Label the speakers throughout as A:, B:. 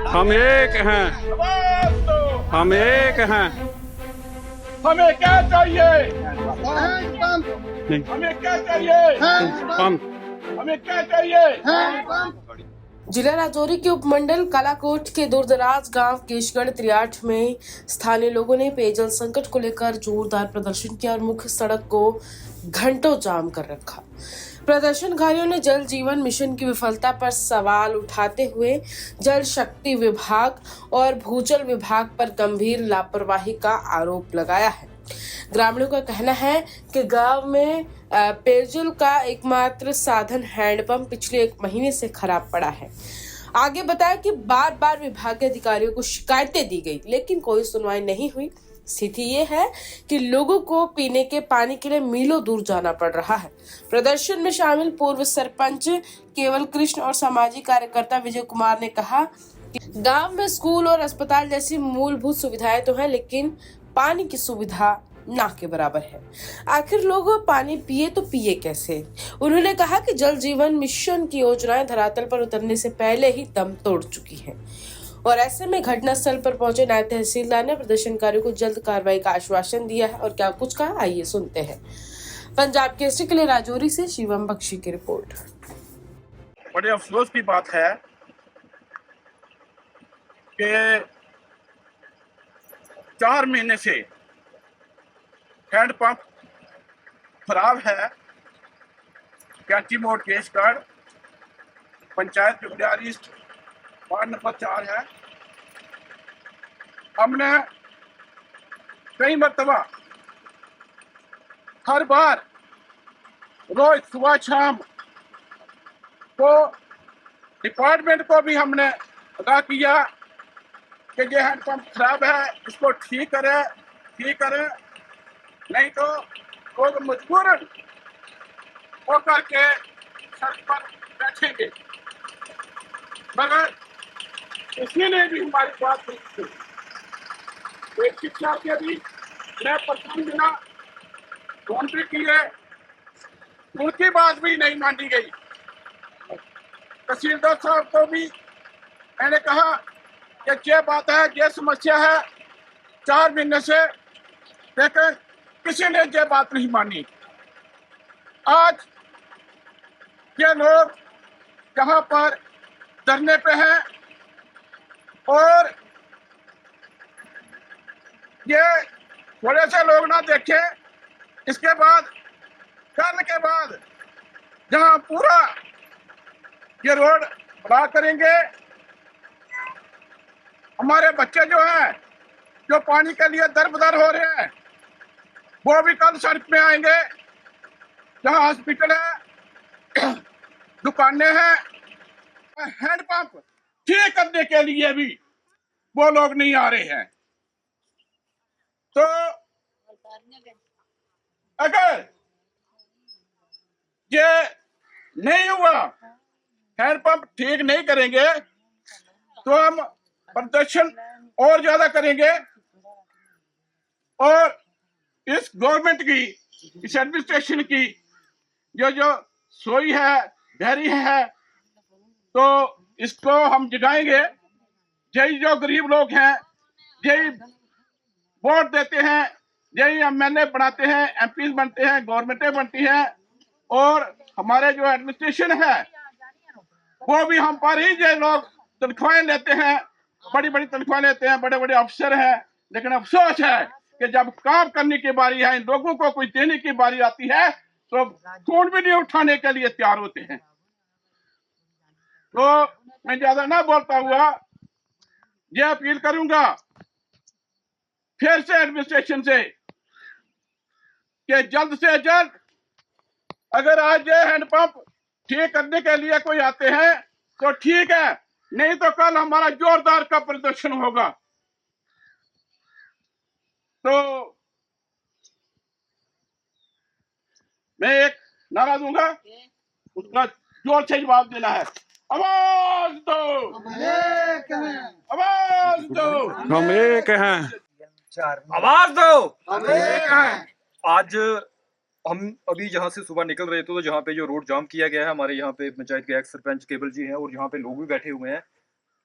A: हम एक हैं,
B: आवाज दो।
A: हम एक हैं।
B: हमें क्या चाहिए?
A: नहीं,
B: हमें क्या चाहिए?
A: पंप।
B: हमें क्या चाहिए?
C: जिला राजौरी के उपमंडल कालाकोट के दूरदराज गांव केशगढ़ त्रियाठ में स्थानीय लोगों ने पेयजल संकट को लेकर जोरदार प्रदर्शन किया और मुख्य सड़क को घंटों जाम कर रखा। प्रदर्शनकारियों ने जल जीवन मिशन की विफलता पर सवाल उठाते हुए जल शक्ति विभाग और भूजल विभाग पर गंभीर लापरवाही का आरोप लगाया है। ग्रामीणों का कहना है कि गांव में पेयजल का एकमात्र साधन हैंडपंप पिछले 1 महीने से खराब पड़ा है। आगे बताया कि बार बार विभागीय अधिकारियों को शिकायतें दी गई लेकिन कोई सुनवाई नहीं हुई। स्थिति ये है कि लोगों को पीने के पानी के लिए मीलों दूर जाना पड़ रहा है। प्रदर्शन में शामिल पूर्व सरपंच केवल कृष्ण और सामाजिक कार्यकर्ता विजय कुमार ने कहा कि गांव में स्कूल और अस्पताल जैसी मूलभूत सुविधाएं तो हैं लेकिन पानी की सुविधा ना के बराबर है। आखिर लोग पानी पिए तो पिए कैसे? उन्होंने कहा कि जल जीवन मिशन की योजनाएं धरातल पर उतरने से पहले ही दम तोड़ चुकी हैं और ऐसे में घटनास्थल पर पहुंचे नायब तहसीलदार ने प्रदर्शनकारियों को जल्द कार्रवाई का आश्वासन दिया है और क्या कुछ कहा, आइए सुनते हैं। पंजाब केसरी के लिए राजौरी से शिवम बख्शी की रिपोर्ट।
B: बड़े अफसोस की बात है कि 4 महीने से हैंडपंप खराब है। कैंची मोड़ केशगढ़ पंचायत जुबलियारी वार्ड नंबर 4 है। हमने कई मरतबा हर बार रोज सुबह शाम को डिपार्टमेंट को भी हमने अदा किया कि ये हैंडपंप खराब है, इसको ठीक करे, नहीं तो लोग मजबूरन होकर के सड़क पर बैठेंगे। मगर किसी ने भी हमारी बात नहीं सुनी। एक शिक्षा के भी मैं प्रथम बिना फोन पे किए, उनकी बात भी नहीं मानी गई। तहसीलदार साहब को भी मैंने कहा कि ये बात है, ये समस्या है 4 महीने से, लेकिन किसी ने ये बात नहीं मानी। आज ये लोग यहाँ पर धरने पे हैं और ये थोड़े से लोग ना देखे, इसके बाद कल के बाद जहाँ पूरा ये रोड बना करेंगे, हमारे बच्चे जो हैं जो पानी के लिए दर-बदर हो रहे हैं वो भी कल सड़क में आएंगे। जहाँ हॉस्पिटल है, दुकानें हैं, हैंडपंप ठीक करने के लिए भी वो लोग नहीं आ रहे हैं। तो अगर ये नहीं हुआ, हैंडपंप ठीक नहीं करेंगे तो हम प्रदर्शन और ज्यादा करेंगे और इस गवर्नमेंट की, इस एडमिनिस्ट्रेशन की जो सोई है, धैर्य है, तो इसको हम जगाएंगे। यही जो गरीब लोग हैं, यही वोट देते हैं, यही एमएलए बनाते हैं, एमपी बनते हैं, गवर्नमेंटें बनती हैं और हमारे जो एडमिनिस्ट्रेशन है वो भी हम पर ही ये लोग तनख्वाहें लेते हैं, बड़ी बड़ी तनख्वाह लेते हैं, बड़े बड़े अफसर हैं। लेकिन अफसोस है कि जब काम करने की बारी है, इन लोगों को कुछ देने की बारी आती है तो खून भी नहीं उठाने के लिए तैयार होते हैं। तो मैं ज्यादा ना बोलता हुआ ये अपील करूंगा फिर से एडमिनिस्ट्रेशन से कि जल्द से जल्द अगर आज ये हैंडपंप ठीक करने के लिए कोई आते हैं तो ठीक है, नहीं तो कल हमारा जोरदार का प्रदर्शन होगा। तो मैं एक नारा दूंगा, उसका जोर से जवाब देना है। आवाज दो, आवाज दो,
A: हम एक हैं।
D: आवाज दो।
B: हम एक हैं।
D: आज हम अभी जहाँ से सुबह निकल रहे थे तो जहाँ पे जो रोड जाम किया गया है, हमारे यहाँ पे पंचायत के एक्स सरपंच केबल जी हैं और यहाँ पे लोग भी बैठे हुए हैं।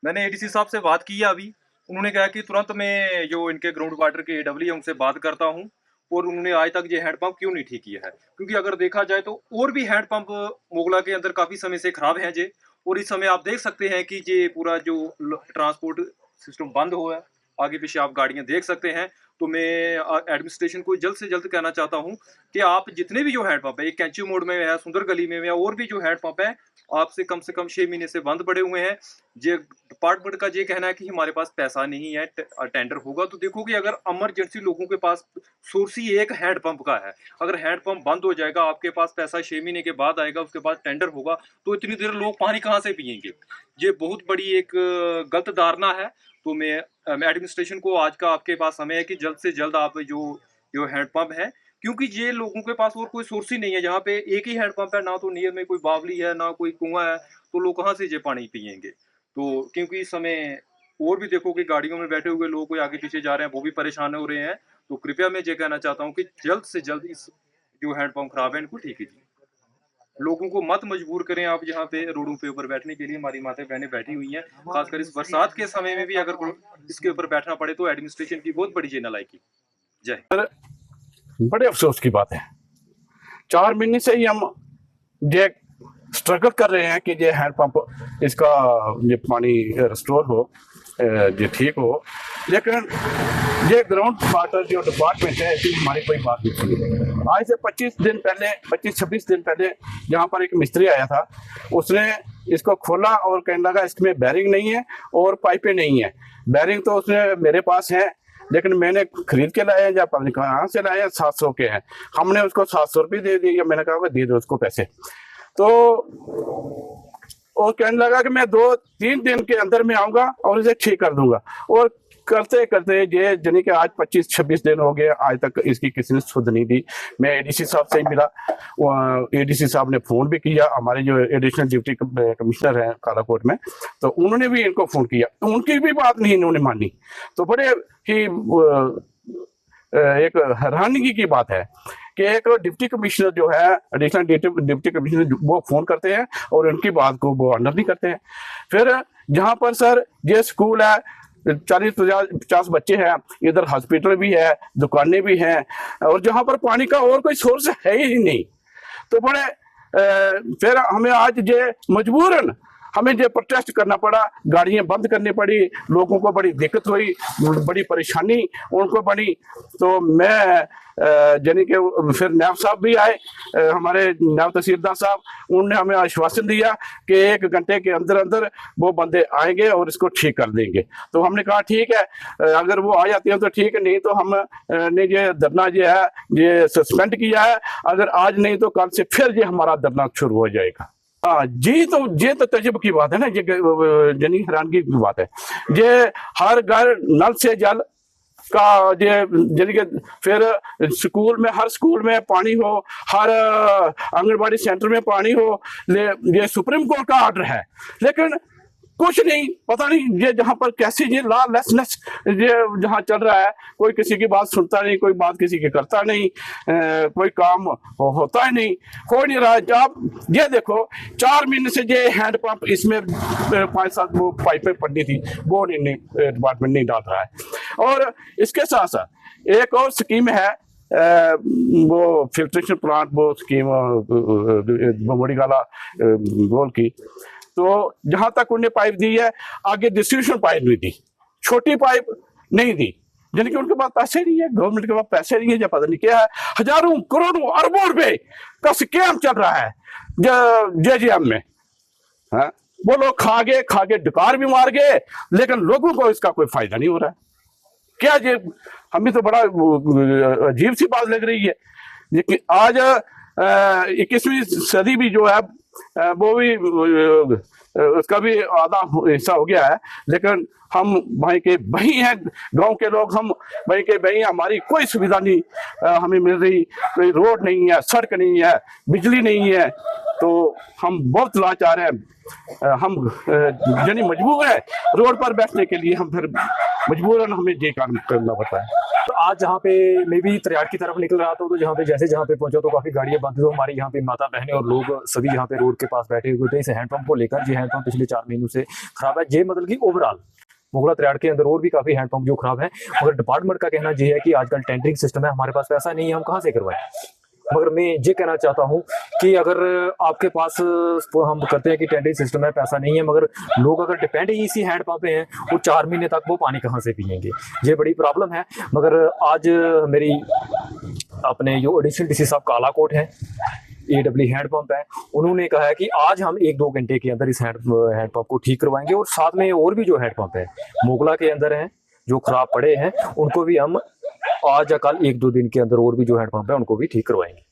D: मैंने एडीसी साहब से बात की है अभी। उन्होंने कहा कि तुरंत मैं जो इनके ग्राउंड वाटर के AW है उनसे बात करता हूँ, और उन्होंने आज तक ये हैंडपंप क्यों नहीं ठीक किया है। क्योंकि अगर देखा जाए तो और भी हैंडपंप मोगला के अंदर काफ़ी समय से खराब हैं जे, और इस समय आप देख सकते हैं कि ये पूरा जो ट्रांसपोर्ट सिस्टम बंद हुआ है, आगे पीछे आप गाड़ियां देख सकते हैं। तो मैं एडमिनिस्ट्रेशन को जल्द से जल्द कहना चाहता हूं कि आप जितने भी जो हैंडपंप है, एक कैंची मोड़ में है, सुंदर गली में है, और भी जो हैंडपंप है आपसे कम 6 महीने से बंद पड़े हुए हैं। ये डिपार्टमेंट का ये कहना है कि हमारे पास पैसा नहीं है, टेंडर होगा। तो देखो कि अगर इमरजेंसी लोगों के पास सोर्स ही एक हैंडपंप का है, अगर हैंडपंप बंद हो जाएगा, आपके पास पैसा 6 महीने के बाद आएगा, उसके बाद टेंडर होगा, तो इतनी देर लोग पानी कहाँ से पियेंगे। ये बहुत बड़ी एक गलत धारणा है। तो मैं एडमिनिस्ट्रेशन को आज का आपके पास समय है कि जल्द से जल्द आप जो हैंडपंप है, क्योंकि ये लोगों के पास और कोई सोर्स ही नहीं है। जहाँ पे एक ही हैंडपंप है, ना तो नियर में कोई बावली है, ना कोई कुआं है, तो लोग कहाँ से ये पानी पियेंगे। तो क्योंकि इस समय और भी देखो कि गाड़ियों में बैठे हुए लोग कोई आगे पीछे जा रहे हैं, वो भी परेशान हो रहे हैं। तो कृपया मैं ये कहना चाहता हूँ कि जल्द से जल्द इस जो हैंडपंप खराब है इनको ठीक कीजिए। लोगों को मत मजबूर करें आप यहाँ पे रोडों पे ऊपर बैठने के लिए। हमारी माताएं बहनें बैठी हुई हैं, खासकर इस बरसात के समय में भी अगर इसके ऊपर बैठना पड़े तो एडमिनिस्ट्रेशन की बहुत बड़ी नालायकी। जय।
E: बड़े अफसोस की बात है, 4 महीने से ही हम ये स्ट्रगल कर रहे हैं कि ये हैंडपंप इसका ये पानी रिस्टोर हो, ये ठीक हो, लेकिन ये ग्राउंड वाटर जो डिपार्टमेंट है इसकी हमारी कोई बात नहीं सुनी। आज से 25-26 दिन पहले यहाँ पर एक मिस्त्री आया था, उसने इसको खोला और कहने लगा इसमें बैरिंग नहीं है और पाइपें नहीं है। बैरिंग तो उसने मेरे पास है, लेकिन मैंने खरीद के लाए हैं या पता नहीं कहाँ से लाए हैं, 700 के हैं। हमने उसको 700 रुपये दे दिए, मैंने कहा दे दो उसको पैसे। तो और कहने लगा कि मैं 2-3 दिन के अंदर में आऊंगा और इसे ठीक कर दूंगा। और करते करते ये यानी कि आज 25-26 दिन हो गए, आज तक इसकी किसी ने सुध नहीं दी। मैं एडीसी साहब से ही मिला, एडीसी साहब ने फोन भी किया, हमारे जो एडिशनल डिप्टी कमिश्नर हैं कालाकोट में, तो उन्होंने भी इनको फोन किया, तो उनकी भी बात नहीं इन्होंने मानी। तो बड़े ही एक हैरानगी की बात है कि एक डिप्टी कमिश्नर जो है, एडिशनल डिप्टी कमिश्नर, वो फोन करते हैं और उनकी बात को वो ऑनर नहीं करते हैं। फिर जहाँ पर सर ये स्कूल है, 40-50 बच्चे हैं, इधर हॉस्पिटल भी है, दुकानें भी हैं, और जहाँ पर पानी का और कोई सोर्स है ही नहीं। तो बड़े फिर हमें आज ये मजबूरन हमें ये प्रोटेस्ट करना पड़ा, गाड़ियां बंद करनी पड़ी, लोगों को बड़ी दिक्कत हुई, बड़ी परेशानी उनको बनी। तो मैं यानी कि फिर नायब साहब भी आए, हमारे नायब तहसीलदार साहब, उन्होंने हमें आश्वासन दिया कि 1 घंटे के अंदर अंदर वो बंदे आएंगे और इसको ठीक कर देंगे। तो हमने कहा ठीक है, अगर वो आ जाते हैं तो ठीक है, नहीं तो हम ने ये धरना जो है ये सस्पेंड किया है। अगर आज नहीं तो कल से फिर ये हमारा धरना शुरू हो जाएगा। हाँ जी, तो ये तो तजुब की बात है ना, ये यानी हैरानगी की बात है। ये हर घर नल से जल का ये यानी कि फिर स्कूल में, हर स्कूल में पानी हो, हर आंगनबाड़ी सेंटर में पानी हो, ये सुप्रीम कोर्ट का ऑर्डर है, लेकिन कुछ नहीं, पता नहीं ये जहाँ पर कैसी ये लॉलेसनेस ये जहाँ चल रहा है, कोई किसी की बात सुनता नहीं, कोई बात किसी की करता नहीं, कोई काम होता ही नहीं, कोई नहीं रहा। जब ये देखो 4 महीने से ये हैंडपंप इसमें 5-7 वो पाइपें पड़नी थी, वो नहीं डिपार्टमेंट नहीं डाल रहा है। और इसके साथ साथ एक और स्कीम है, वो फिल्ट्रेशन प्लांट, वो स्कीम बमोड़ी गाला गोल की, तो जहां तक उन्हें पाइप दी है, आगे डिस्ट्रीब्यूशन पाइप नहीं दी, छोटी पाइप नहीं दी, यानी कि उनके पास पैसे नहीं है, गवर्नमेंट के पास पैसे नहीं है, या पता नहीं क्या है। हजारों करोड़ों अरबों रुपए का स्कैम चल रहा है JJM में। हाँ, वो लोग खा गए, डकार भी मार गए, लेकिन लोगों को इसका कोई फायदा नहीं हो रहा है। क्या ये हमें तो बड़ा अजीब सी बात लग रही है कि आज 21वीं सदी भी जो है वो भी उसका भी आधा हिस्सा हो गया है, लेकिन हम भाई के भाई हैं, गांव के लोग हम भाई के भाई, हमारी कोई सुविधा नहीं हमें मिल रही, कोई रोड नहीं है, सड़क नहीं है, बिजली नहीं है, तो हम बहुत लाचार हैं। हम यानी मजबूर है रोड पर बैठने के लिए, हम फिर मजबूरन हमें ये काम करना पड़ता है।
F: तो आज जहाँ पे मैं भी त्रियाट की तरफ निकल रहा था, तो जहाँ पे पहुंचा तो काफी गाड़ियां बंद, तो हमारी यहाँ पे माता बहनें और लोग सभी यहाँ पे रोड के पास बैठे हुए थे इस हैंडपंप को लेकर। ये हैंडपंप पिछले 4 महीनों से खराब है। ये मतलब कि ओवरऑल मोगला त्रियाट के अंदर और भी काफी हैंडपंप जो खराब है, मगर डिपार्टमेंट का कहना ये है कि आजकल टेंडरिंग सिस्टम है, हमारे पास पैसा नहीं है, हम कहाँ से करवाएं। मगर मैं ये कहना चाहता हूं कि अगर आपके पास हम करते हैं कि टेंडरिंग सिस्टम है, पैसा नहीं है, मगर लोग अगर डिपेंड ही इसी हैंडपंप पे हैं, वो 4 महीने तक वो पानी कहाँ से पिएंगे, ये बड़ी प्रॉब्लम है। मगर आज मेरी अपने जो एडिशनल डीसी साहब कालाकोट है, AW हैंडपंप है, उन्होंने कहा है कि आज हम 1-2 घंटे के अंदर इस हैंडपंप को ठीक करवाएंगे, और साथ में और भी जो हैंडपंप है मोगला के अंदर हैं जो खराब पड़े हैं, उनको भी हम आज या कल 1-2 दिन के अंदर और भी जो हैंडपंप है उनको भी ठीक करवाएंगे।